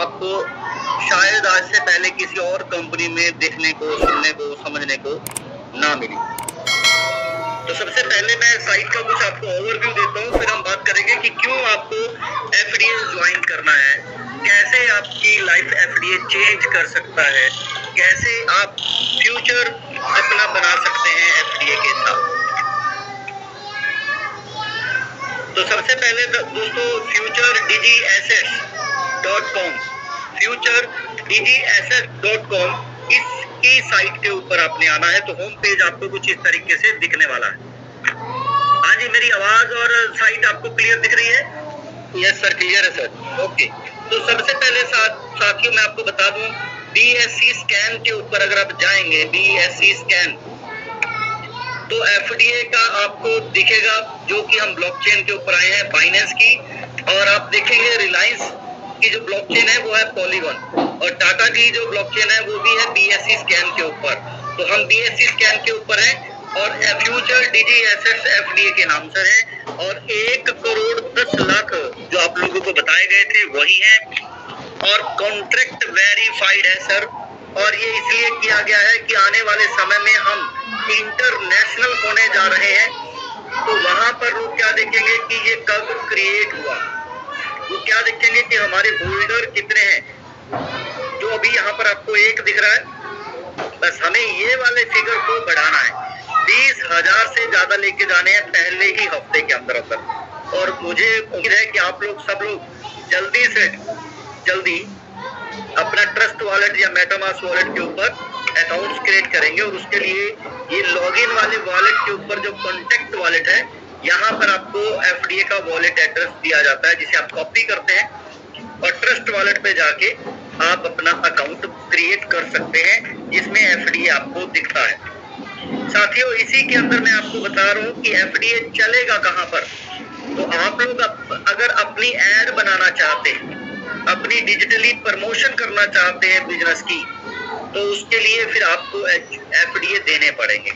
आपको शायद आज से पहले किसी और कंपनी में देखने को, सुनने को, समझने को ना मिली। तो सबसे पहले मैं साइट का कुछ आपको ओवरव्यू देता हूँ, फिर हम बात करेंगे कि क्यों आपको एफडीए ज्वाइन करना है, कैसे आपकी लाइफ एफडीए चेंज कर सकता है, कैसे आप फ्यूचर अपना बना सकते हैं एफडीए के साथ। तो सबसे पहले दोस्तों futuredigiessets.com इसकी साइट के ऊपर आपने आना है। तो होम पेज आपको कुछ इस तरीके से दिखने वाला है। हाँ जी, मेरी आवाज और साइट आपको क्लियर दिख रही है? यस सर, क्लियर है सर। ओके, तो सबसे पहले साथियों मैं आपको बता दूं, BSE स्कैन के ऊपर अगर आप जाएंगे, BSE स्कैन, तो एफडीए का आपको दिखेगा, जो कि हम ब्लॉकचेन के ऊपर आए हैं बाइनेंस की, और आप देखेंगे रिलायंस की जो ब्लॉकचेन है वो है पॉलीगॉन, और टाटा की जो ब्लॉकचेन है वो भी है BSE स्कैन के ऊपर। तो हम BSE स्कैन के ऊपर हैं और फ्यूचर डिजी एसेट्स एफडीए के नाम से है, और 1,10,00,000 जो आप लोगों को बताए गए थे वही है, और कॉन्ट्रैक्ट वेरीफाइड है सर। और ये इसलिए किया गया है कि आने वाले समय में हम इंटरनेशनल होने जा रहे हैं, तो वहां पर लोग क्या देखेंगे कि ये कब क्रिएट हुआ, वो क्या देखेंगे कि हमारे होल्डर कितने हैं। जो अभी यहाँ पर आपको 1 दिख रहा है, बस हमें ये वाले फिगर को बढ़ाना है, 20,000 से ज्यादा लेके जाने हैं पहले ही हफ्ते के अंदर अंदर। और मुझे उम्मीद है कि आप लोग सब लोग जल्दी से जल्दी अपना ट्रस्ट वॉलेट या मेटामास्क वॉलेट के ऊपर अकाउंट्स क्रिएट करेंगे, और उसके लिए ये लॉगिन वाले वॉलेट के ऊपर जो कॉन्टेक्ट वॉलेट है, यहाँ पर आपको एफडीए का वॉलेट एड्रेस दिया जाता है, जिसे आप कॉपी करते हैं और ट्रस्ट वॉलेट पे जाके आप अपना अकाउंट क्रिएट कर सकते हैं, जिसमें एफडीए आपको दिखता है। साथियों, इसी के अंदर मैं आपको बता रहा हूँ कि एफडीए चलेगा कहाँ पर। तो आप लोग अगर अपनी एड बनाना चाहते हैं, अपनी डिजिटली प्रमोशन करना चाहते हैं बिजनेस की, तो उसके लिए फिर आपको एफडीए देने पड़ेंगे।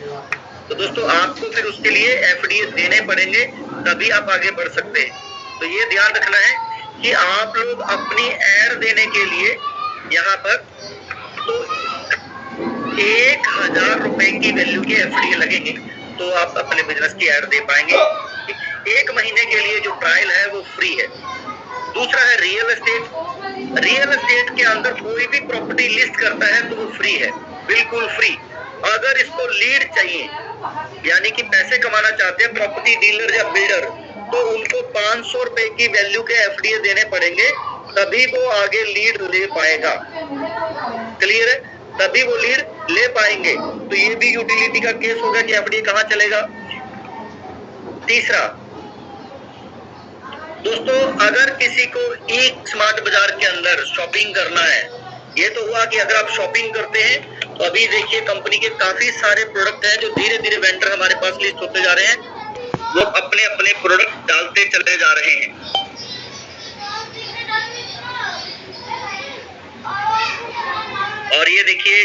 तो दोस्तों, आपको फिर उसके लिए एफडीए देने पड़ेंगे, तभी आप आगे बढ़ सकते हैं। तो ये ध्यान रखना है कि आप लोग अपनी एड देने के लिए यहाँ पर तो 1,000 रुपए की वैल्यू के एफडीए लगेंगे, तो आप अपने बिजनेस की एड दे पाएंगे। 1 महीने के लिए जो ट्रायल है वो फ्री है। दूसरा है रियल एस्टेट। रियल एस्टेट के अंदर कोई भी प्रॉपर्टी लिस्ट करता है तो वो फ्री है, बिल्कुल फ्री। अगर इसको लीड चाहिए, यानी कि पैसे कमाना चाहते हैं प्रॉपर्टी डीलर या बिल्डर, तो उनको 500 रुपए की वैल्यू के एफडीए देने पड़ेंगे, तभी वो आगे लीड ले पाएगा। क्लियर है? तभी वो लीड ले पाएंगे। तो ये भी यूटिलिटी का केस होगा कि एफडीए कहाँ चलेगा। तीसरा दोस्तों, अगर किसी को ई स्मार्ट बाजार के अंदर शॉपिंग करना है, ये तो हुआ कि अगर आप शॉपिंग करते हैं, तो अभी देखिए कंपनी के काफी सारे प्रोडक्ट हैं जो धीरे धीरे वेंडर हमारे पास लिस्ट होते जा रहे हैं, वो अपने अपने प्रोडक्ट डालते चले जा रहे हैं। और ये देखिए,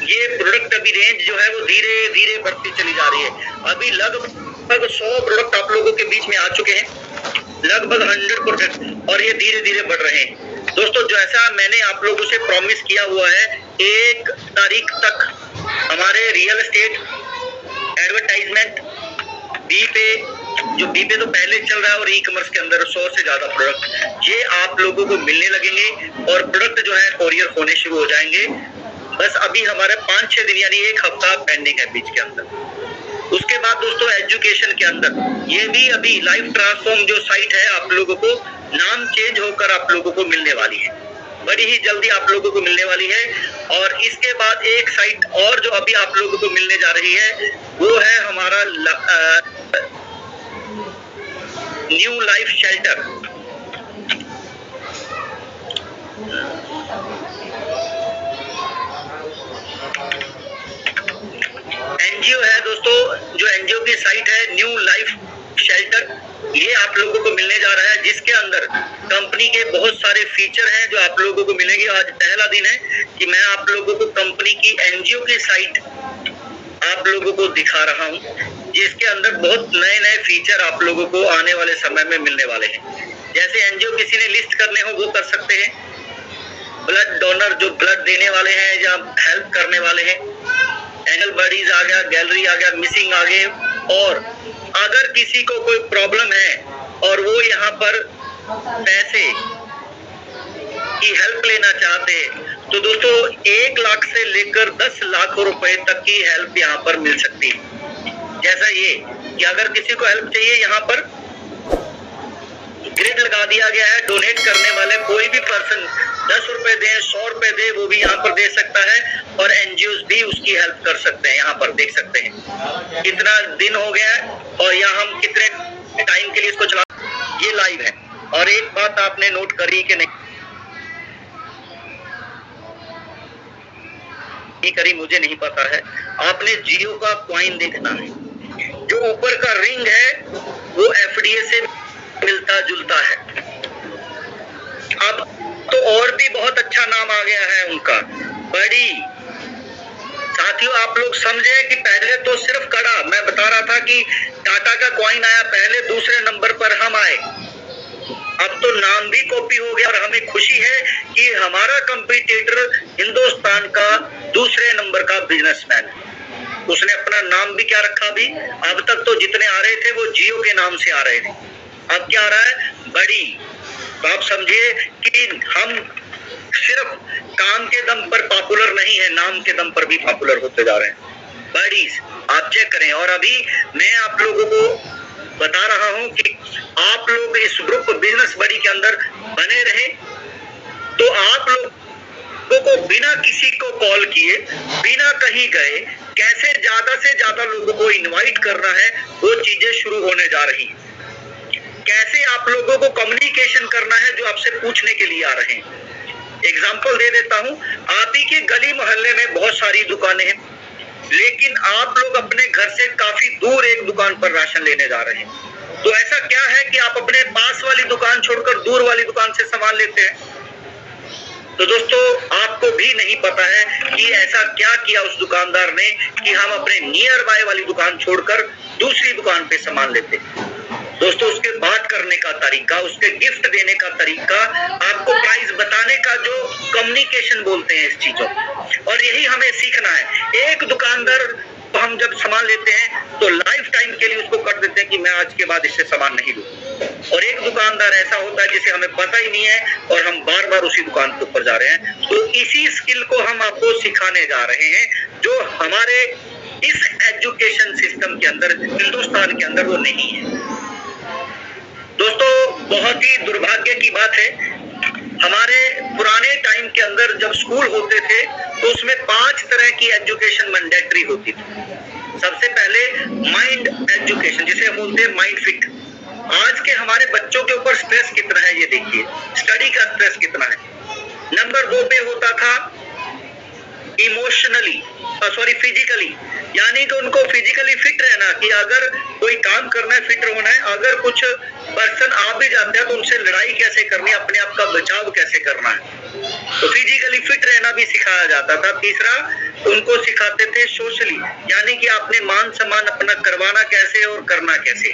ये प्रोडक्ट अभी रेंज जो है वो धीरे धीरे बढ़ती चली जा रही है। अभी लगभग 100 प्रोडक्ट आप लोगों के बीच में आ चुके हैं, लगभग 100 प्रोडक्ट, और ये धीरे धीरे बढ़ रहे हैं। दोस्तों, जैसा मैंने आप लोगों से प्रॉमिस किया हुआ है, 1 तारीख तक हमारे रियल एस्टेट एडवर्टाइजमेंट बी पे तो पहले चल रहा है, और ई कॉमर्स के अंदर 100 से ज्यादा प्रोडक्ट ये आप लोगों को मिलने लगेंगे, और प्रोडक्ट जो है कोरियर होने शुरू हो जाएंगे। बस अभी हमारे 5-6 दिन यानी 1 हफ्ता पेंडिंग है बीच के अंदर। उसके बाद दोस्तों, एजुकेशन के अंदर ये भी अभी लाइफ ट्रांसफॉर्म जो साइट है, आप लोगों को नाम चेंज होकर आप लोगों को मिलने वाली है, बड़ी ही जल्दी आप लोगों को मिलने वाली है। और इसके बाद एक साइट और जो अभी आप लोगों को मिलने जा रही है, वो है हमारा न्यू लाइफ शेल्टर। एनजीओ है दोस्तों, जो एनजीओ की साइट है न्यू लाइफ शेल्टर, ये आप लोगों को मिलने जा रहा है, जिसके अंदर कंपनी के बहुत सारे फीचर हैं जो आप लोगों को मिलेंगे। आज पहला दिन है कि मैं आप लोगों को कंपनी की एनजीओ की साइट आप लोगों को दिखा रहा हूं, जिसके अंदर बहुत नए नए फीचर आप लोगों को आने वाले समय में मिलने वाले हैं। जैसे एनजीओ किसी ने लिस्ट करने हो वो कर सकते हैं, ब्लड डोनर जो ब्लड देने वाले हैं या हेल्प करने वाले हैं, एंगल बॉडीज आ गया, गैलरी आ गया, मिसिंग आ गए। और अगर किसी को कोई प्रॉब्लम है और वो यहाँ पर पैसे की हेल्प लेना चाहते हैं तो दोस्तों 1 लाख से लेकर 10 लाख रुपए तक की हेल्प यहाँ पर मिल सकती है। जैसा ये कि अगर किसी को हेल्प चाहिए, यहाँ पर ग्रिड लगा दिया गया है, डोनेट करने वाले कोई भी पर्सन 10 रुपए दे, 100 रुपए दे, वो भी यहाँ पर दे सकता है और एनजीओ भी उसकी हेल्प कर सकते हैं। यहाँ पर देख सकते हैं कितना दिन हो गया है और यहाँ हम कितने टाइम के लिए इसको चला, ये लाइव है। और एक बात आपने नोट करी कि नहीं करी मुझे नहीं पता है, आपने जियो का कॉइन देखना है, जो ऊपर का रिंग है वो एफडीए से मिलता जुलता है। अब तो और भी बहुत अच्छा नाम आ गया है उनका, बड़ी। साथियों आप लोग समझे कि पहले तो सिर्फ कड़ा, मैं बता रहा था कि टाटा का कॉइन आया पहले, दूसरे नंबर पर हम आए, अब तो नाम भी कॉपी हो गया। और हमें खुशी है कि हमारा कंपटीटर हिंदुस्तान का दूसरे नंबर का बिजनेसमैन है, उसने अपना नाम भी क्या रखा भी। अब तक तो जितने आ रहे थे वो जियो के नाम से आ रहे थे, अब क्या आ रहा है, बड़ी। तो आप समझिए कि हम सिर्फ काम के दम पर पॉपुलर नहीं है, नाम के दम पर भी पॉपुलर होते जा रहे हैं। बड़ी आप चेक करें। और अभी मैं आप लोगों को बता रहा हूं कि आप लोग इस ग्रुप बिजनेस बड़ी के अंदर बने रहे तो आप लोगों को बिना किसी को कॉल किए, बिना कहीं गए, कैसे ज्यादा से ज्यादा लोगों को इनवाइट करना है, वो चीजें शुरू होने जा रही हैं। कैसे आप लोगों को कम्युनिकेशन करना है जो आपसे पूछने के लिए आ रहे हैं। एग्जाम्पल दे देता हूं, आप ही के गली मोहल्ले में बहुत सारी दुकानें हैं, लेकिन आप लोग अपने घर से काफी दूर एक दुकान पर राशन लेने जा रहे हैं। तो ऐसा क्या है कि आप अपने पास वाली दुकान छोड़कर दूर वाली दुकान से सामान लेते हैं। तो दोस्तों आपको भी नहीं पता है कि ऐसा क्या किया उस दुकानदार ने कि हम अपने नियर बाय वाली दुकान छोड़कर दूसरी दुकान पे सामान लेते हैं। दोस्तों उसके बात करने का तरीका, उसके गिफ्ट देने का तरीका, आपको प्राइस बताने का जो कम्युनिकेशन बोलते हैं इस चीजों, और यही हमें सीखना है। एक दुकानदार हम जब सामान लेते हैं तो लाइफ टाइम के लिए उसको कर देते हैं कि मैं आज के बाद इससे सामान नहीं लूं। और एक दुकानदार ऐसा होता है जिसे हमें पता ही नहीं है और हम बार बार उसी दुकान के ऊपर जा रहे हैं। तो इसी स्किल को हम आपको सिखाने जा रहे हैं जो हमारे इस एजुकेशन सिस्टम के अंदर, हिंदुस्तान के अंदर वो नहीं है। दोस्तों बहुत ही दुर्भाग्य की बात है, हमारे पुराने टाइम के अंदर जब स्कूल होते थे तो उसमें 5 तरह की एजुकेशन मैंडेटरी होती थी। सबसे पहले माइंड एजुकेशन, जिसे हम बोलते हैं माइंड फिट। आज के हमारे बच्चों के ऊपर स्ट्रेस कितना है ये देखिए, स्टडी का स्ट्रेस कितना है। नंबर 2 पे होता था इमोशनली, फिजिकली, यानी कि उनको फिजिकली फिट रहना, कि अगर कोई काम करना है फिट होना है, अगर कुछ पर्सन आ भी जाते हैं तो उनसे लड़ाई कैसे करनी है, अपने आप का बचाव कैसे करना है, तो फिजिकली फिट रहना भी सिखाया जाता था। तीसरा उनको सिखाते थे सोशली, यानी कि अपने मान सम्मान अपना करवाना कैसे और करना कैसे।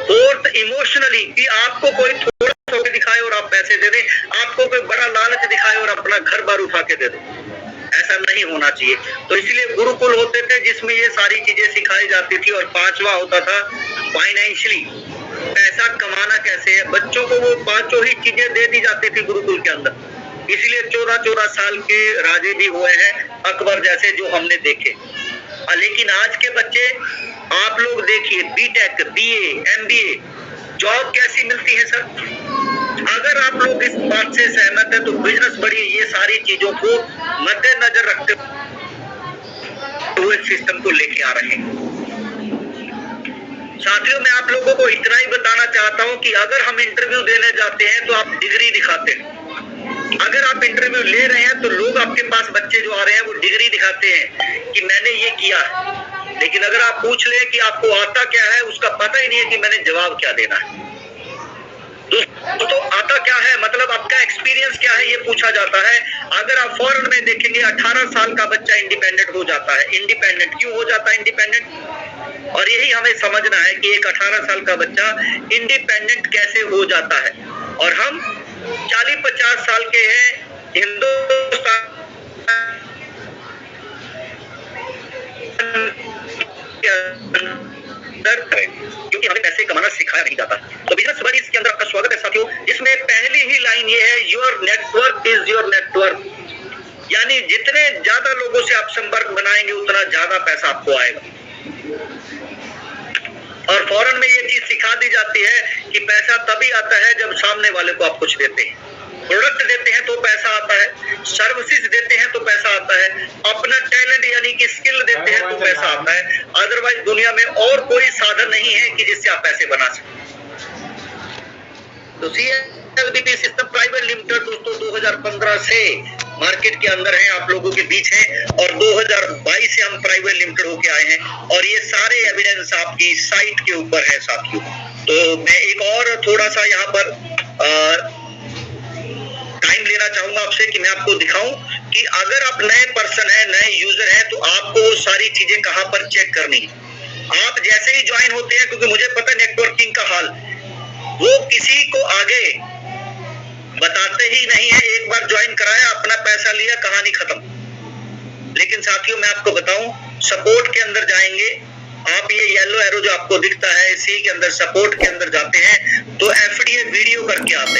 फोर्थ इमोशनली, कि आपको कोई थोड़ा सा दिखाए और आप पैसे दे दें, आपको कोई बड़ा लालच दिखाए और अपना घर बार उठा के दे दो, ऐसा नहीं होना चाहिए। तो इसलिए गुरुकुल होते थे जिसमें ये सारी चीजें सिखाई जाती थी। और 5वां होता था फाइनेंशियली, पैसा कमाना कैसे है। बच्चों को वो 5 ही चीजें दे दी जाती थी गुरुकुल के अंदर, इसलिए 14-14 साल के राजे भी हुए हैं अकबर जैसे, जो हमने देखे। लेकिन आज के बच्चे आप लोग देखिए, बीटेक, बीए, एमबीए, जॉब कैसी मिलती है सर। अगर आप लोग इस बात से सहमत है तो बिजनेस बड़ी ये सारी चीजों को मद्देनजर रखते हुए सिस्टम को लेके आ रहे हैं। साथियों मैं आप लोगों को इतना ही बताना चाहता हूं कि अगर हम इंटरव्यू देने जाते हैं तो आप डिग्री दिखाते हैं। अगर आप इंटरव्यू ले रहे हैं तो लोग आपके पास, बच्चे जो आ रहे हैं वो डिग्री दिखाते हैं कि मैंने ये किया है। लेकिन अगर आप पूछ ले कि आपको आता क्या है, उसका पता ही नहीं है कि मैंने जवाब क्या देना है। दोस्तों आता क्या है मतलब आपका एक्सपीरियंस क्या है ये पूछा जाता है। अगर आप फॉरेन में देखेंगे 18 साल का बच्चा इंडिपेंडेंट हो जाता है। इंडिपेंडेंट क्यों हो जाता है? इंडिपेंडेंट और यही हमें समझना है कि एक 18 साल का बच्चा इंडिपेंडेंट कैसे हो जाता है। और हम 40-50 साल के हैं, हिंदुस्तान क्योंकि हमें पैसे कमाना सिखाया नहीं जाता। तो बिजनेस स्टडीज के अंदर आपका स्वागत है साथियों, जिसमें पहली ही लाइन ये है, your network is your network. यानी जितने ज्यादा लोगों से आप संपर्क बनाएंगे उतना ज्यादा पैसा आपको आएगा। और फौरन में ये चीज सिखा दी जाती है कि पैसा तभी आता है जब सामने वाले को आप कुछ देते हैं, प्रोडक्ट देते हैं तो पैसा आता है, सर्विसेज देते हैं तो पैसा आता है, अपना टैलेंट यानी कि स्किल देते हैं तो पैसा आता है। अदरवाइज दुनिया में और कोई साधन नहीं है कि जिससे आप पैसे बना सकें। तो CLBP सिस्टम प्राइवेट लिमिटेड दोस्तों 2015 से मार्केट के अंदर है, आप लोगों के बीच है, और 2022 से हम प्राइवेट लिमिटेड होके आए हैं। और ये सारे एविडेंस आपकी साइट के ऊपर है साथियों। तो मैं एक और थोड़ा सा यहाँ पर टाइम लेना चाहूंगा आपसे कि मैं आपको दिखाऊं कि अगर आप नए पर्सन है, नए यूजर है, तो आपको वो सारी चीजें कहां पर चेक करनी है। आप जैसे ही ज्वाइन होते हैं, क्योंकि मुझे पता है नेटवर्किंग का हाल, वो किसी को आगे बताते ही नहीं है। एक बार ज्वाइन कराया, अपना पैसा लिया, कहानी खत्म। लेकिन साथियों मैं आपको बताऊं, सपोर्ट के अंदर जाएंगे आप, ये येलो एरो जो आपको दिखता है, इसी के अंदर सपोर्ट के अंदर जाते हैं तो FDA वीडियो करके आते हैं।